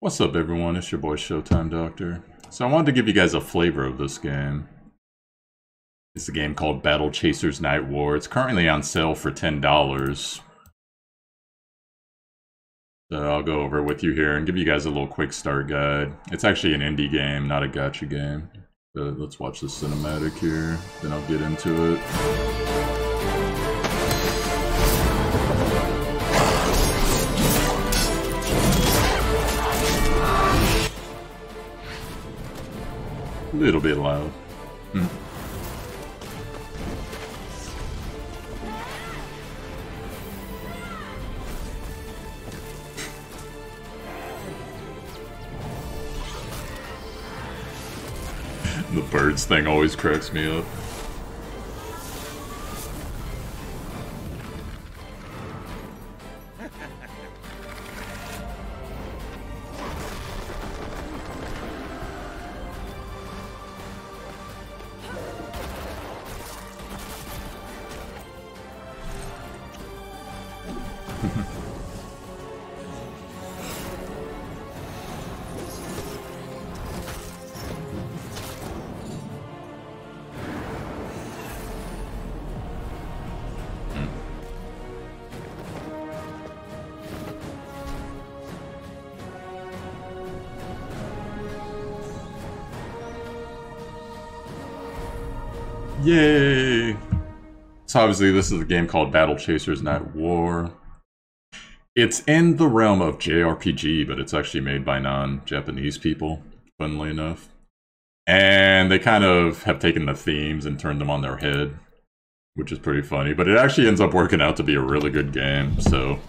What's up, everyone? It's your boy ShowtimeDr. So I wanted to give you guys a flavor of this game. It's a game called BattleChasers Night War. It's currently on sale for $10. So I'll go over it with you here and give you guys a little quick start guide. It's actually an indie game, not a gacha game. But let's watch the cinematic here, then I'll get into it. A little bit loud. The birds thing always cracks me up. Yay! So obviously this is a game called BattleChasers Night War. It's in the realm of JRPG, but it's actually made by non-Japanese people, funnily enough. And they kind of have taken the themes and turned them on their head, which is pretty funny. But it actually ends up working out to be a really good game, so...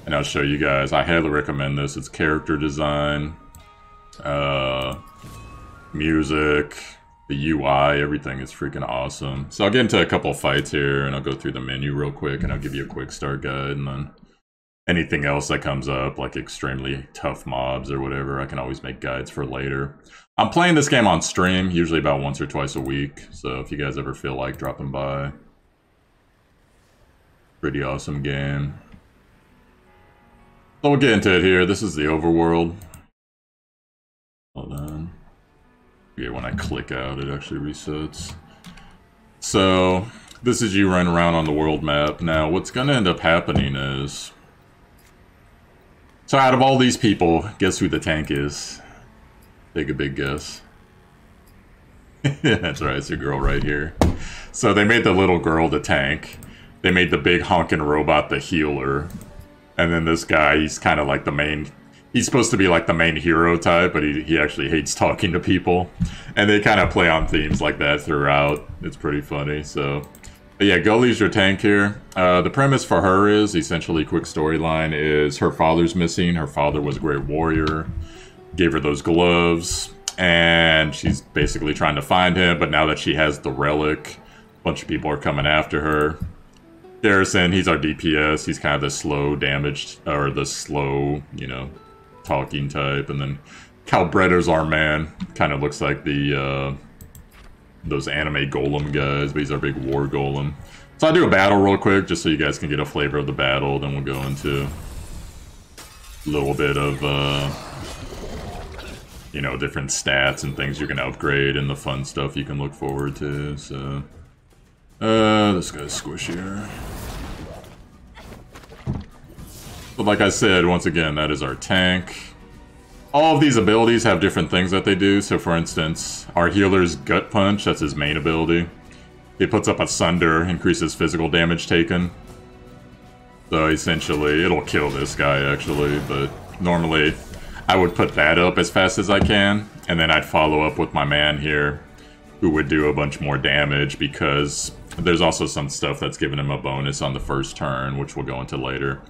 And I'll show you guys. I highly recommend this. It's character design, music... The UI, everything is freaking awesome. So I'll get into a couple of fights here, and I'll go through the menu real quick, and I'll give you a quick start guide, and then anything else that comes up, like extremely tough mobs or whatever, I can always make guides for later. I'm playing this game on stream, usually about once or twice a week, so if you guys ever feel like dropping by. Pretty awesome game. So we'll get into it here. This is the overworld. Hold on. Yeah, when I click out, it actually resets. So, this is you running around on the world map. Now, what's going to end up happening is... So, out of all these people, guess who the tank is? Take a big guess. That's right, it's a girl right here. So, they made the little girl the tank. They made the big honking robot the healer. And then this guy, he's kind of like the main... He's supposed to be like the main hero type, but he actually hates talking to people. And they kind of play on themes like that throughout. It's pretty funny, so... But yeah, Gully's your tank here. The premise for her is, essentially, quick storyline, is her father's missing. Her father was a great warrior. Gave her those gloves. And she's basically trying to find him, but now that she has the relic, a bunch of people are coming after her. Garrison, he's our DPS. He's kind of the slow damaged, or the slow, you know... talking type, and then Calbretto's our man. Kind of looks like the those anime golem guys, but he's our big war golem. So I'll do a battle real quick, just so you guys can get a flavor of the battle, then we'll go into a little bit of you know, different stats and things you can upgrade and the fun stuff you can look forward to. So this guy's squishier. But like I said, once again, that is our tank. All of these abilities have different things that they do. So for instance, our healer's Gut Punch, that's his main ability. It puts up a Sunder, increases physical damage taken. So essentially, it'll kill this guy actually, but normally I would put that up as fast as I can. And then I'd follow up with my man here, who would do a bunch more damage because there's also some stuff that's giving him a bonus on the first turn, which we'll go into later.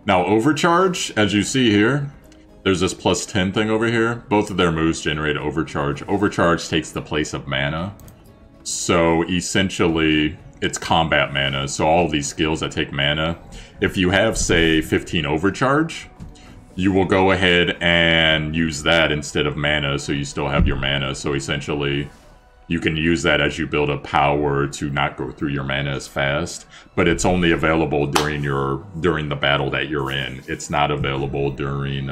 Now, Overcharge, as you see here, there's this plus 10 thing over here. Both of their moves generate Overcharge. Overcharge takes the place of mana. So, essentially, it's combat mana. So, all of these skills that take mana, if you have, say, 15 Overcharge, you will go ahead and use that instead of mana, so you still have your mana. So, essentially, you can use that as you build up power to not go through your mana as fast, but it's only available during the battle that you're in. It's not available during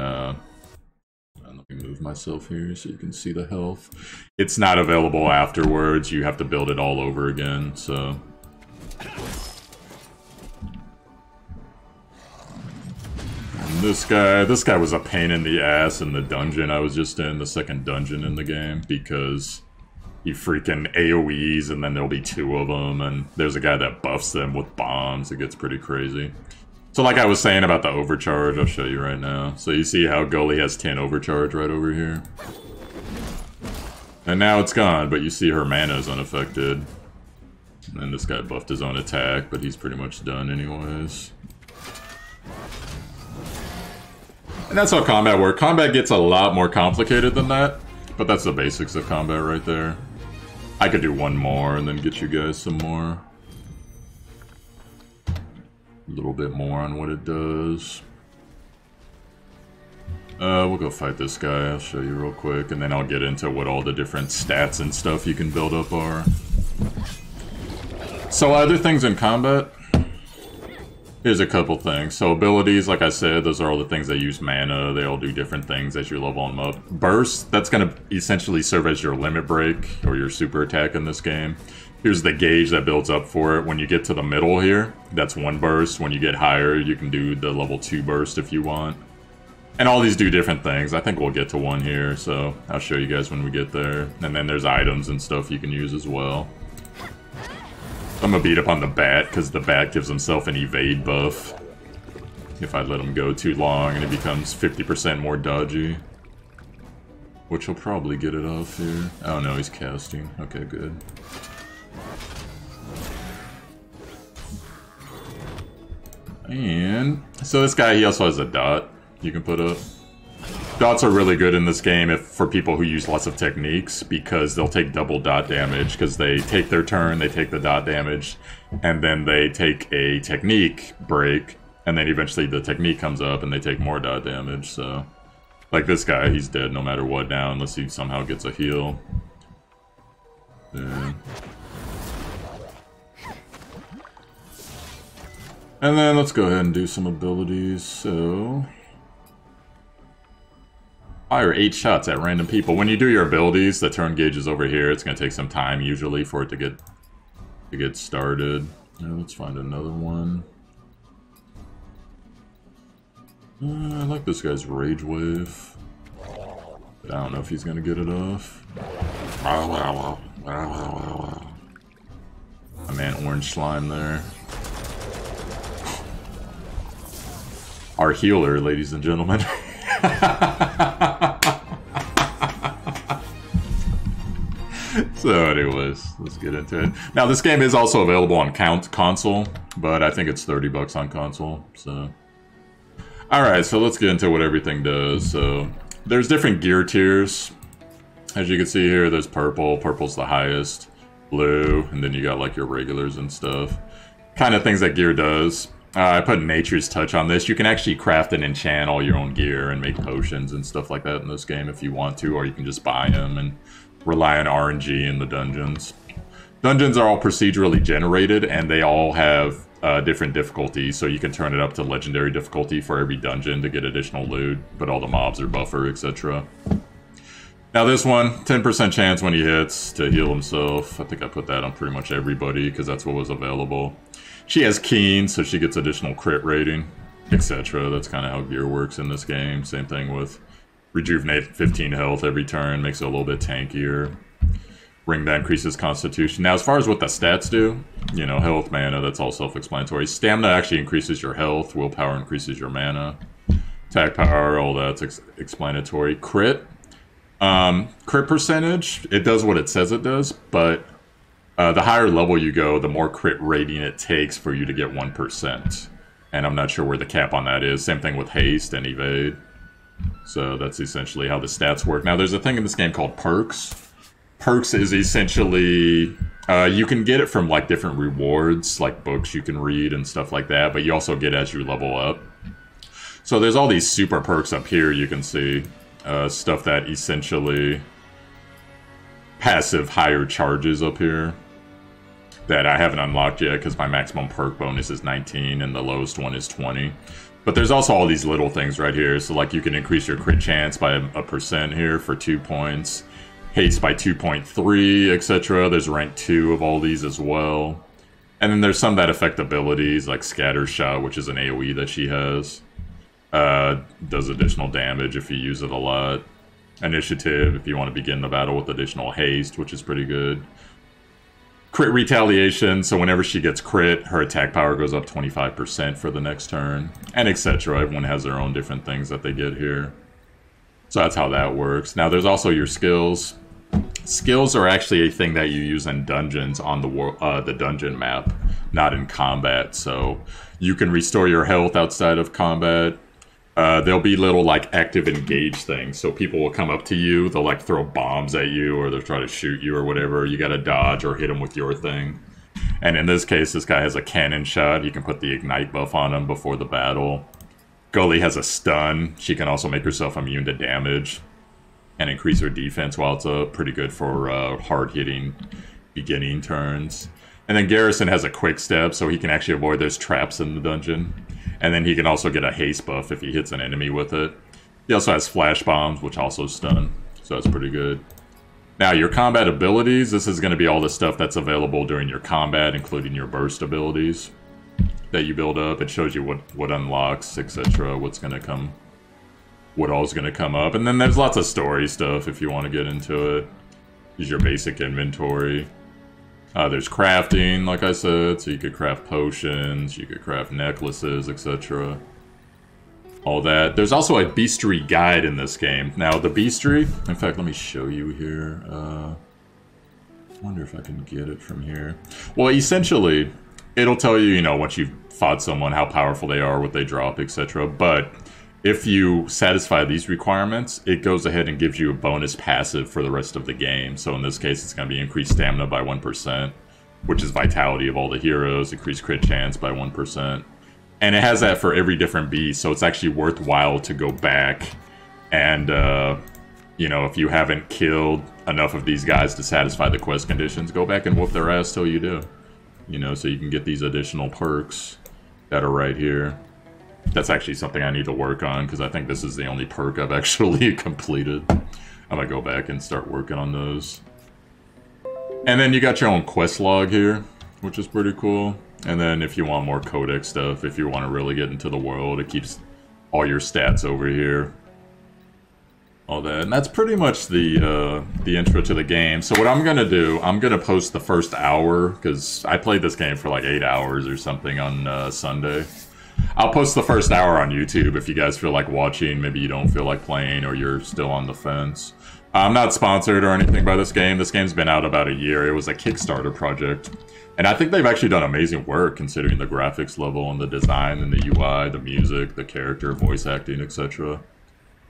move myself here so you can see the health. It's not available afterwards. You have to build it all over again, so... And this guy was a pain in the ass in the dungeon I was just in, the second dungeon in the game, because he freaking AoEs and then there'll be 2 of them, and there's a guy that buffs them with bombs. It gets pretty crazy. So like I was saying about the overcharge, I'll show you right now. So you see how Gully has 10 overcharge right over here? And now it's gone, but you see her mana is unaffected. And then this guy buffed his own attack, but he's pretty much done anyways. And that's how combat works. Combat gets a lot more complicated than that, but that's the basics of combat right there. I could do one more and then get you guys some more. A little bit more on what it does. We'll go fight this guy, I'll show you real quick, and then I'll get into what all the different stats and stuff you can build up are. So other things in combat, here's a couple things. So abilities, like I said, those are all the things that use mana. They all do different things as you level them up. Burst, that's going to essentially serve as your limit break, or your super attack in this game. Here's the gauge that builds up for it. When you get to the middle here, that's 1 burst. When you get higher, you can do the level 2 burst if you want. And all these do different things. I think we'll get to one here, so I'll show you guys when we get there. And then there's items and stuff you can use as well. I'm gonna beat up on the bat, because the bat gives himself an evade buff. If I let him go too long, and it becomes 50% more dodgy. Which will probably get it off here. Oh no, he's casting. Okay, good. And so this guy, he also has a dot you can put up. Dots are really good in this game for people who use lots of techniques, because they'll take double dot damage, because they take their turn, they take the dot damage, and then they take a technique break, and then eventually the technique comes up and they take more dot damage. So like this guy, he's dead no matter what now, unless he somehow gets a heal. Yeah. And then let's go ahead and do some abilities. So fire 8 shots at random people. When you do your abilities, the turn gauge is over here. It's going to take some time usually for it to get started. Let's find another one. I like this guy's Rage Wave, but I don't know if he's going to get it off. My man Orange Slime there. Our healer, ladies and gentlemen. So anyways, let's get into it. Now this game is also available on console, but I think it's 30 bucks on console, so. Alright, so let's get into what everything does. So there's different gear tiers. As you can see here, there's purple. Purple's the highest. Blue, and then you got like your regulars and stuff. Kind of things that gear does. I put Nature's Touch on this. You can actually craft and enchant all your own gear and make potions and stuff like that in this game if you want to, or you can just buy them and rely on RNG in the dungeons. Dungeons are all procedurally generated, and they all have different difficulties, so you can turn it up to legendary difficulty for every dungeon to get additional loot, but all the mobs are buffer, etc. Now this one, 10% chance when he hits to heal himself. I think I put that on pretty much everybody because that's what was available. She has Keen, so she gets additional crit rating, etc. That's kind of how gear works in this game. Same thing with Rejuvenate 15 health every turn, makes it a little bit tankier. Ring that increases Constitution. Now as far as what the stats do, you know, health, mana, that's all self-explanatory. Stamina actually increases your health, willpower increases your mana. Attack power, all that's explanatory. Crit. Crit percentage, it does what it says it does, but the higher level you go, the more crit rating it takes for you to get 1%. And I'm not sure where the cap on that is. Same thing with haste and evade. So that's essentially how the stats work. Now there's a thing in this game called perks. Perks is essentially, you can get it from like different rewards, like books you can read and stuff like that, but you also get as you level up. So there's all these super perks up here you can see. Stuff that essentially passive higher charges up here that I haven't unlocked yet because my maximum perk bonus is 19 and the lowest one is 20. But there's also all these little things right here. So like you can increase your crit chance by a percent here for 2 points. Haste by 2.3, etc. There's rank 2 of all these as well. And then there's some that affect abilities, like Scatter Shot, which is an AoE that she has. Does additional damage if you use it a lot. Initiative, if you want to begin the battle with additional haste, which is pretty good. Crit Retaliation, so whenever she gets crit, her attack power goes up 25% for the next turn. And etc. Everyone has their own different things that they get here. So that's how that works. Now there's also your skills. Skills are actually a thing that you use in dungeons on the dungeon map, not in combat. So you can restore your health outside of combat. There'll be little like active engage things. So people will come up to you, they'll like throw bombs at you, or they'll try to shoot you or whatever. You gotta dodge or hit them with your thing. And in this case, this guy has a cannon shot. You can put the ignite buff on him before the battle. Gully has a stun. She can also make herself immune to damage and increase her defense while it's pretty good for hard-hitting beginning turns. And then Garrison has a quick step, so he can actually avoid those traps in the dungeon. And then he can also get a haste buff if he hits an enemy with it. He also has flash bombs, which also stun, so that's pretty good. Now, your combat abilities, this is going to be all the stuff that's available during your combat, including your burst abilities that you build up. It shows you what unlocks, etc., what's going to come, what all's going to come up. And then there's lots of story stuff if you want to get into it. Use your basic inventory. There's crafting, like I said, so you could craft potions, you could craft necklaces, etc. All that. There's also a bestiary guide in this game. Now, the bestiary, in fact, let me show you here. I wonder if I can get it from here. Well, essentially, it'll tell you, you know, once you've fought someone, how powerful they are, what they drop, etc. But if you satisfy these requirements, it goes ahead and gives you a bonus passive for the rest of the game. So in this case, it's going to be increased stamina by 1%, which is vitality of all the heroes, increased crit chance by 1%. And it has that for every different beast, so it's actually worthwhile to go back and, you know, if you haven't killed enough of these guys to satisfy the quest conditions, go back and whoop their ass till you do. You know, so you can get these additional perks that are right here. That's actually something I need to work on, because I think this is the only perk I've actually completed. I'm gonna go back and start working on those. And then you got your own quest log here, which is pretty cool. And then if you want more codex stuff, if you want to really get into the world, it keeps all your stats over here. All that. And that's pretty much the intro to the game. So what I'm gonna do, I'm gonna post the first hour, because I played this game for like 8 hours or something on Sunday. I'll post the first hour on YouTube if you guys feel like watching. Maybe you don't feel like playing, or you're still on the fence. I'm not sponsored or anything by this game. This game's been out about a year. It was a Kickstarter project. And I think they've actually done amazing work, considering the graphics level and the design and the UI, the music, the character, voice acting, etc.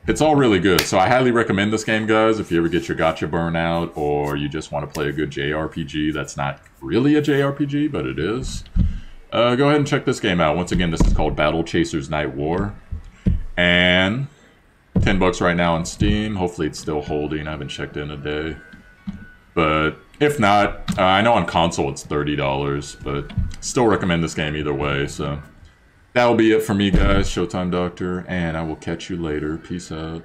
It's all really good. So I highly recommend this game, guys, if you ever get your gacha burnout, or you just want to play a good JRPG that's not really a JRPG, but it is. Go ahead and check this game out. Once again, this is called BattleChasers Night War. And $10 right now on Steam. Hopefully it's still holding. I haven't checked in a day. But if not, I know on console it's $30, but still recommend this game either way. So that will be it for me, guys. ShowtimeDr, and I will catch you later. Peace out.